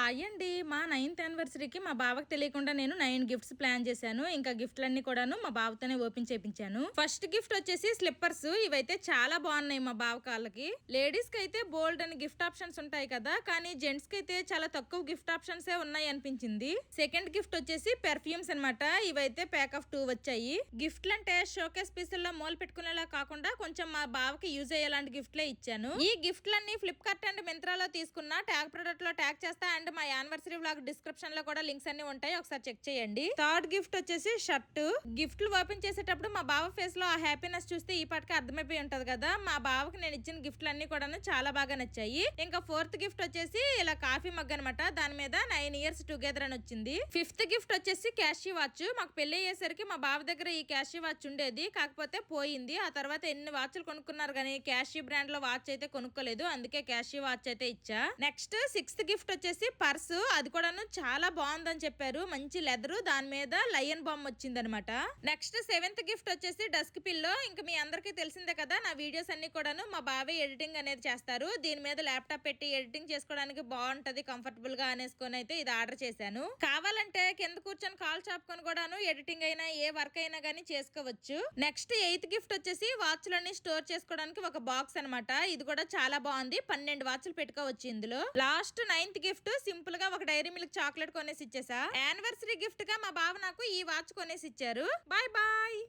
Hi అండి. మా 9th యానివర్సరీకి మా బావకి తెలియకుండా నేను 9 గిఫ్ట్స్ ప్లాన్ చేశాను. ఇంకా గిఫ్ట్లన్నీ కూడాను మా బావతోనే ఓపెన్ చేపించాను. ఫస్ట్ గిఫ్ట్ వచ్చేసి స్లిప్పర్స్. ఇవైతే చాలా బాగున్నాయి మా బావ కాళ్ళకి. లేడీస్ కి అయితే బోల్డ్ అని గిఫ్ట్ ఆప్షన్స్ ఉంటాయి కదా, కానీ జెంట్స్ కి అయితే చాలా తక్కువ గిఫ్ట్ ఆప్షన్స్ ఉన్నాయి అనిపించింది. సెకండ్ గిఫ్ట్ వచ్చేసి పెర్ఫ్యూమ్స్ అన్నమాట. ఇవైతే ప్యాక్ ఆఫ్ 2 వచ్చాయి. గిఫ్ట్లు అంటే షోకేస్ పీసుల్లో మూల పెట్టుకునేలా కాకుండా కొంచెం మా బావకి యూజ్ అయ్యేలాంటి గిఫ్ట్లే ఇచ్చాను. ఈ గిఫ్ట్లన్నీ ఫ్లిప్కార్ట్ అండ్ మింత్రాలో తీసుకున్న ట్యాగ్ ప్రొడక్ట్ లో ట్యాగ్ చేస్తా అండ్ మా యానివర్సరీ వ్లాగ్ డిస్క్రిప్షన్ లో కూడా లింక్స్ అన్ని ఉంటాయి, ఒకసారి చెక్ చేయండి. థర్డ్ గిఫ్ట్ వచ్చేసి షర్ట్. గిఫ్ట్లు ఓపెన్ చేసేటప్పుడు మా బావ ఫేస్ లో ఆ హ్యాపీనెస్ చూస్తే ఈ పాటికి అర్థమైపోయి ఉంటది కదా. మా బావకి నేను ఇచ్చిన గిఫ్ట్లు అన్ని కూడా చాలా బాగా నచ్చాయి. ఇంకా ఫోర్త్ గిఫ్ట్ వచ్చేసి ఇలా కాఫీ మగ్ అనమాట. దాని మీద 9 years టుగెదర్ అని వచ్చింది. ఫిఫ్త్ గిఫ్ట్ వచ్చేసి క్యాషీ వాచ్. మాకు పెళ్లి అయ్యేసరికి మా బావ దగ్గర ఈ క్యాషీ వాచ్ ఉండేది, కాకపోతే పోయింది. ఆ తర్వాత ఎన్ని వాచ్లు కొనుక్కున్నారు కానీ క్యాషీ బ్రాండ్ లో వాచ్ అయితే కొనుక్కోలేదు, అందుకే క్యాషీ వాచ్ అయితే ఇచ్చా. నెక్స్ట్ సిక్స్త్ గిఫ్ట్ వచ్చేసి పర్సు. అది కూడాను చాలా బాగుందని చెప్పారు. మంచి లెదర్, దాని మీద లయన్ బొమ్మ వచ్చింది అనమాట. నెక్స్ట్ సెవెంత్ గిఫ్ట్ వచ్చేసి డస్క్ పిల్లో. ఇంకా మీ అందరికీ తెలిసిందే కదా, నా వీడియోస్ అన్ని కూడాను మా బావే ఎడిటింగ్ అనేది చేస్తారు. దీని మీద ల్యాప్టాప్ పెట్టి ఎడిటింగ్ చేసుకోవడానికి బాగుంటది, కంఫర్టబుల్ గా అనేసుకొని అయితే ఇది ఆర్డర్ చేశాను. కావాలంటే కింద కూర్చొని కాల్ చాపుకొని కూడాను ఎడిటింగ్ అయినా ఏ వర్క్ అయినా గానీ చేసుకోవచ్చు. నెక్స్ట్ ఎయిత్ గిఫ్ట్ వచ్చేసి వాచ్లన్నీ స్టోర్ చేసుకోవడానికి ఒక బాక్స్ అనమాట. ఇది కూడా చాలా బాగుంది. 12 వాచ్లు పెట్టుకోవచ్చు ఇందులో. లాస్ట్ 9th గిఫ్ట్ సింపుల్ గా ఒక డైరీ మిల్క్ చాక్లెట్ కొనేసి ఇచ్చేసా. యానివర్సరీ గిఫ్ట్ గా మా బావ నాకు ఈ వాచ్ కొనేసి ఇచ్చారు. Bye bye.